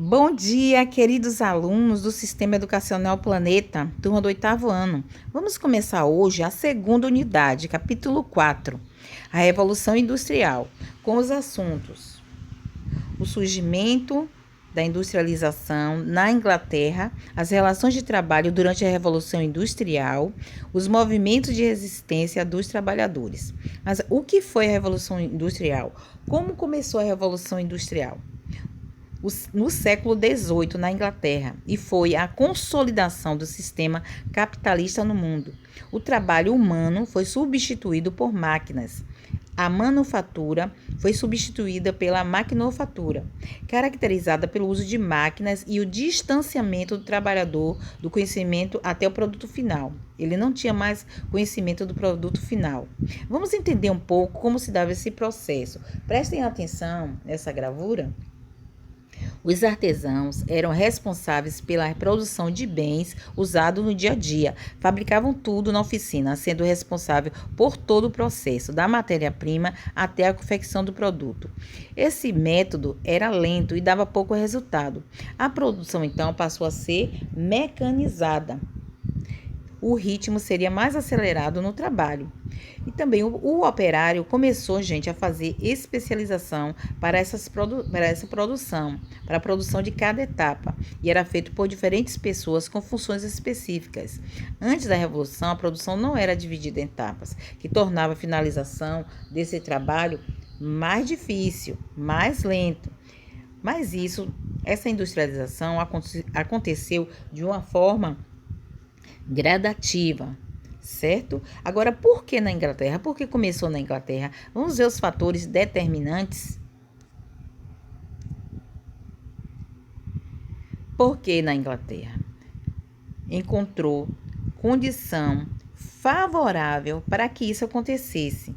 Bom dia, queridos alunos do Sistema Educacional Planeta, turma do 8º ano. Vamos começar hoje a segunda unidade, capítulo 4, a Revolução Industrial, com os assuntos: o surgimento da industrialização na Inglaterra, as relações de trabalho durante a Revolução Industrial, os movimentos de resistência dos trabalhadores. Mas o que foi a Revolução Industrial? Como começou a Revolução Industrial? No século XVIII, na Inglaterra, e foi a consolidação do sistema capitalista no mundo. O trabalho humano foi substituído por máquinas. A manufatura foi substituída pela maquinofatura, caracterizada pelo uso de máquinas e o distanciamento do trabalhador do conhecimento até o produto final. Ele não tinha mais conhecimento do produto final. Vamos entender um pouco como se dava esse processo. Prestem atenção nessa gravura. Os artesãos eram responsáveis pela produção de bens usados no dia a dia. Fabricavam tudo na oficina, sendo responsável por todo o processo, da matéria-prima até a confecção do produto. Esse método era lento e dava pouco resultado. A produção, então, passou a ser mecanizada. O ritmo seria mais acelerado no trabalho. E também o operário começou, a fazer especialização para essa produção, para a produção de cada etapa, e era feito por diferentes pessoas com funções específicas. Antes da Revolução, a produção não era dividida em etapas, que tornava a finalização desse trabalho mais difícil, mais lento. Mas essa industrialização aconteceu de uma forma gradativa, certo? Agora, por que na Inglaterra? Por que começou na Inglaterra? Vamos ver os fatores determinantes. Por que na Inglaterra? Encontrou condição favorável para que isso acontecesse.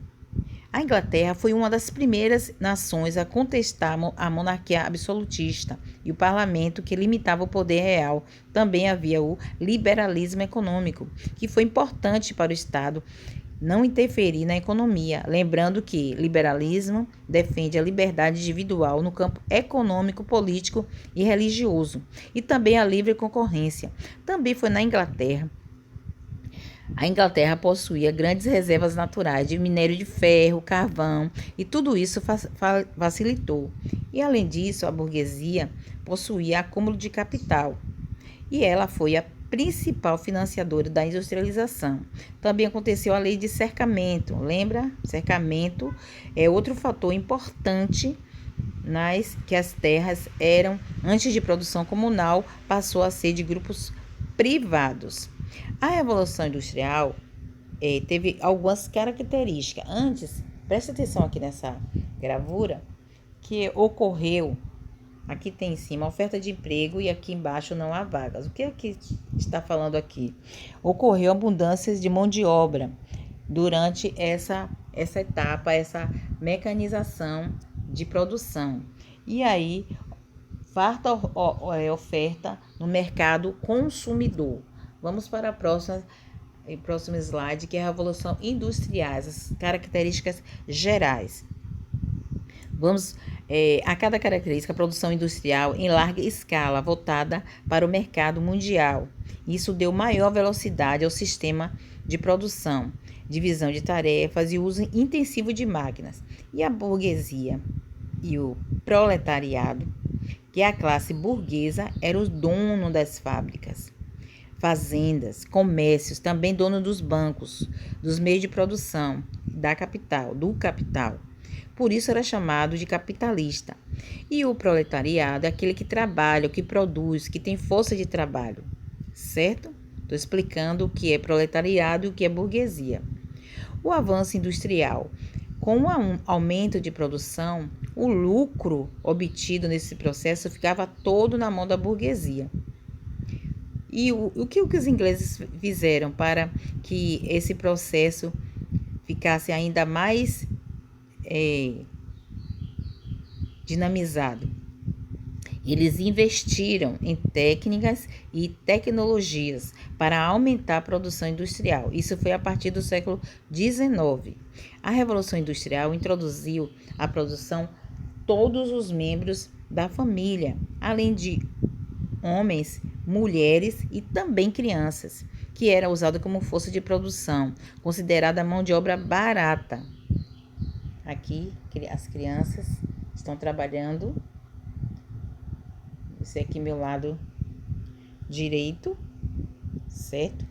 A Inglaterra foi uma das primeiras nações a contestar a monarquia absolutista e o parlamento que limitava o poder real. Também havia o liberalismo econômico, que foi importante para o Estado não interferir na economia. Lembrando que liberalismo defende a liberdade individual no campo econômico, político e religioso, e também a livre concorrência. Também foi na Inglaterra. A Inglaterra possuía grandes reservas naturais de minério de ferro, carvão, e tudo isso facilitou. E, além disso, a burguesia possuía acúmulo de capital, e ela foi a principal financiadora da industrialização. Também aconteceu a lei de cercamento. Lembra? Cercamento é outro fator importante que as terras eram, antes de produção comunal, passou a ser de grupos privados. A Revolução Industrial teve algumas características. Antes, preste atenção aqui nessa gravura, que ocorreu, aqui tem em cima, oferta de emprego e aqui embaixo não há vagas. O que é que está falando aqui? Ocorreu abundância de mão de obra durante essa etapa, essa mecanização de produção. E aí, farta oferta no mercado consumidor. Vamos para a próximo slide, que é a Revolução Industrial, as características gerais. A cada característica, a produção industrial em larga escala, voltada para o mercado mundial. Isso deu maior velocidade ao sistema de produção, divisão de tarefas e uso intensivo de máquinas. E a burguesia e o proletariado, que é a classe burguesa, era o dono das fábricas, fazendas, comércios, também dono dos bancos, dos meios de produção, do capital. Por isso era chamado de capitalista. E o proletariado é aquele que trabalha, que produz, que tem força de trabalho, certo? Estou explicando o que é proletariado e o que é burguesia. O avanço industrial. Com o aumento de produção, o lucro obtido nesse processo ficava todo na mão da burguesia. E o que os ingleses fizeram para que esse processo ficasse ainda mais dinamizado? Eles investiram em técnicas e tecnologias para aumentar a produção industrial. Isso foi a partir do século XIX. A Revolução Industrial introduziu a produção todos os membros da família, além de homens, mulheres e também crianças, que era usada como força de produção, considerada mão de obra barata. Aqui, as crianças estão trabalhando. Esse aqui meu lado direito, certo?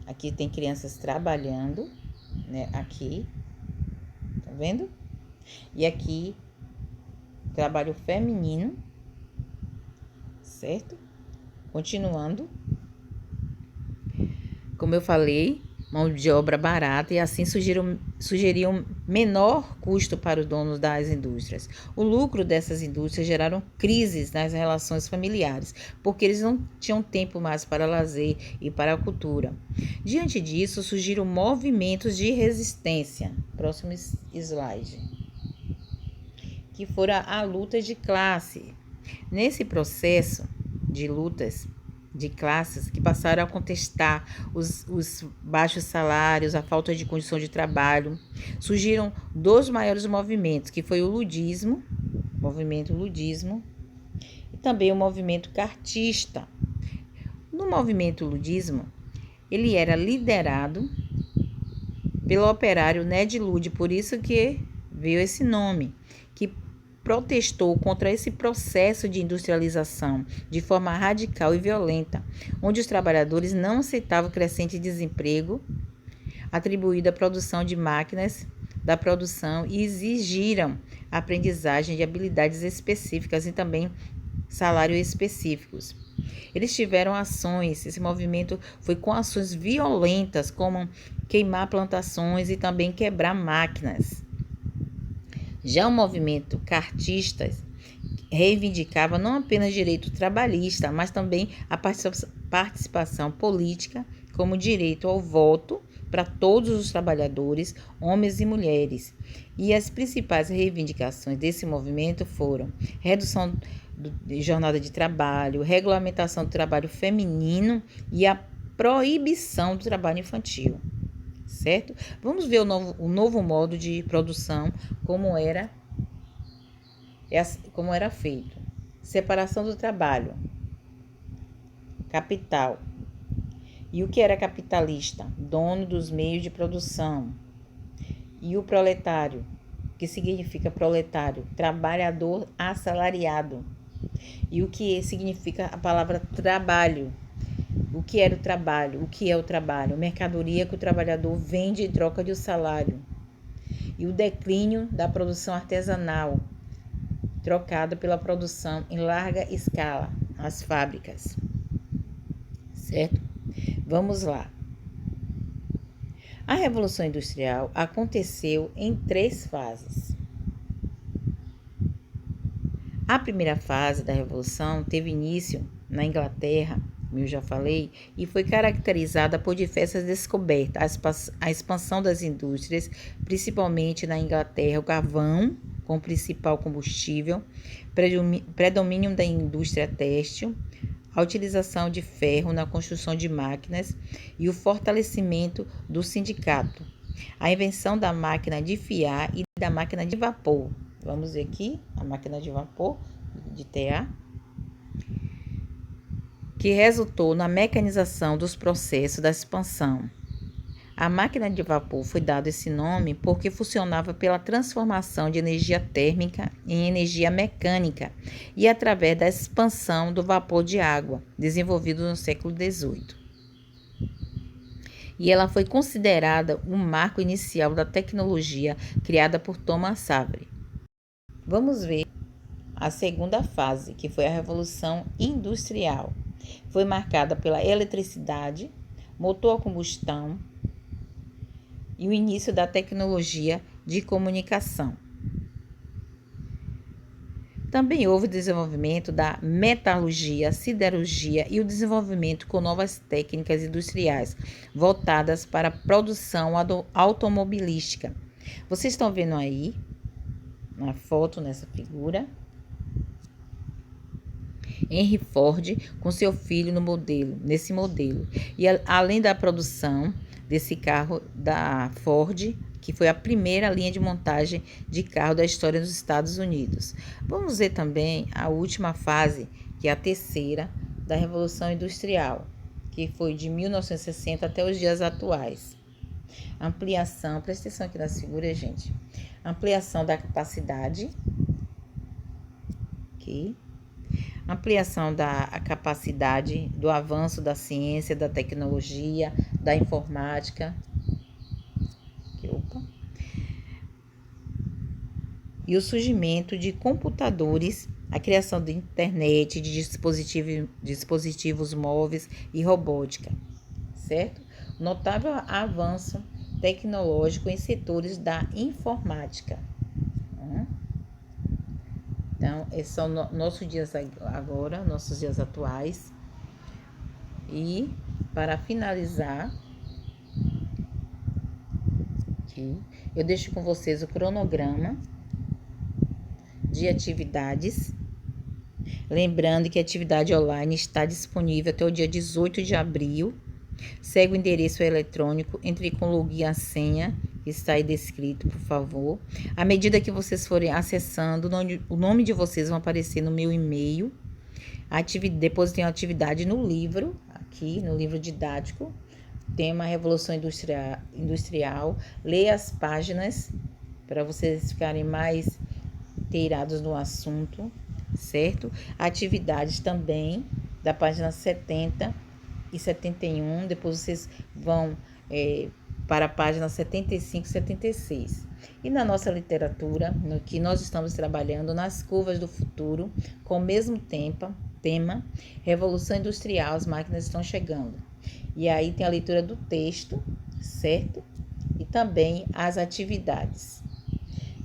Aqui tem crianças trabalhando, né? Aqui, tá vendo? E aqui, trabalho feminino, certo? Continuando. Como eu falei, mão de obra barata e assim sugeriam menor custo para os donos das indústrias. O lucro dessas indústrias geraram crises nas relações familiares, porque eles não tinham tempo mais para lazer e para a cultura. Diante disso, surgiram movimentos de resistência. Próximo slide. Que foram a luta de classe. Nesse processo de lutas de classes que passaram a contestar os baixos salários, a falta de condição de trabalho, surgiram dois maiores movimentos, que foi o movimento ludismo, e também o movimento cartista. No movimento ludismo, ele era liderado pelo operário Ned Ludd, por isso que veio esse nome, que protestou contra esse processo de industrialização de forma radical e violenta, onde os trabalhadores não aceitavam o crescente desemprego atribuído à produção de máquinas da produção e exigiram aprendizagem de habilidades específicas e também salários específicos. Eles tiveram ações, esse movimento foi com ações violentas, como queimar plantações e também quebrar máquinas. Já o movimento cartista reivindicava não apenas direito trabalhista, mas também a participação política, como direito ao voto para todos os trabalhadores, homens e mulheres. E as principais reivindicações desse movimento foram redução de jornada de trabalho, regulamentação do trabalho feminino e a proibição do trabalho infantil. Certo? Vamos ver o novo modo de produção, como era feito. Separação do trabalho. Capital. E o que era capitalista? Dono dos meios de produção. E o proletário. O que significa proletário? Trabalhador assalariado. E o que significa a palavra trabalho? O que era o trabalho? O que é o trabalho? Mercadoria que o trabalhador vende em troca de um salário. E o declínio da produção artesanal, trocada pela produção em larga escala, nas fábricas. Certo? Vamos lá. A Revolução Industrial aconteceu em 3 fases. A primeira fase da Revolução teve início na Inglaterra, como eu já falei, e foi caracterizada por diversas descobertas. A expansão das indústrias, principalmente na Inglaterra, o carvão como principal combustível, predomínio da indústria têxtil, a utilização de ferro na construção de máquinas e o fortalecimento do sindicato, a invenção da máquina de fiar e da máquina de vapor. Vamos ver aqui a máquina de vapor, de TA, que resultou na mecanização dos processos da expansão. A máquina de vapor foi dado esse nome porque funcionava pela transformação de energia térmica em energia mecânica e através da expansão do vapor de água, desenvolvido no século XVIII. E ela foi considerada um marco inicial da tecnologia criada por Thomas Savery. Vamos ver a segunda fase, que foi a Revolução Industrial. Foi marcada pela eletricidade, motor a combustão e o início da tecnologia de comunicação. Também houve o desenvolvimento da metalurgia, siderurgia e o desenvolvimento com novas técnicas industriais voltadas para a produção automobilística. Vocês estão vendo aí na foto, nessa figura, Henry Ford com seu filho nesse modelo. E além da produção desse carro da Ford, que foi a primeira linha de montagem de carro da história dos Estados Unidos. Vamos ver também a última fase, que é a terceira, da Revolução Industrial, que foi de 1960 até os dias atuais. Ampliação, presta atenção aqui nas figuras, gente. Ampliação da capacidade, aqui. Ampliação da capacidade do avanço da ciência, da tecnologia, da informática. Aqui, e o surgimento de computadores, a criação da internet, de dispositivos móveis e robótica, certo? Notável avanço tecnológico em setores da informática. Então, esses são nossos dias agora, nossos dias atuais. E, para finalizar, aqui, eu deixo com vocês o cronograma de atividades. Lembrando que a atividade online está disponível até o dia 18 de abril. Segue o endereço eletrônico, entre com o login e a senha, que está aí descrito, por favor. À medida que vocês forem acessando, o nome de vocês vão aparecer no meu e-mail. Depois tem a atividade no livro, aqui no livro didático, tema Revolução Industrial. Leia as páginas para vocês ficarem mais inteirados no assunto, certo? Atividades também da página 70 e 71, depois vocês vão para a página 75 e 76. E na nossa literatura, no que nós estamos trabalhando, nas curvas do futuro, com o mesmo tema, Revolução Industrial, as máquinas estão chegando. E aí tem a leitura do texto, certo? E também as atividades.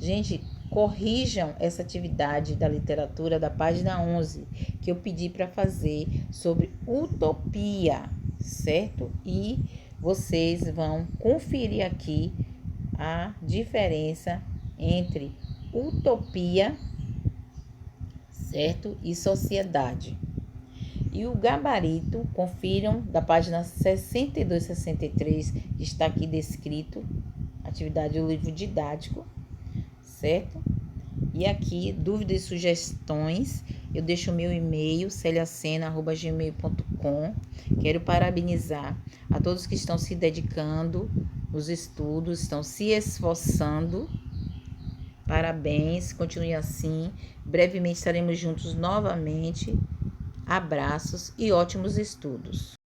Gente, corrijam essa atividade da literatura da página 11, que eu pedi para fazer sobre utopia, certo? E vocês vão conferir aqui a diferença entre utopia, certo? E sociedade. E o gabarito, confiram da página 62 e 63, que está aqui descrito, atividade do livro didático, certo? E aqui, dúvidas e sugestões, eu deixo o meu e-mail, celiacena@gmail.com. Quero parabenizar a todos que estão se dedicando nos estudos, estão se esforçando. Parabéns, continue assim. Brevemente estaremos juntos novamente. Abraços e ótimos estudos.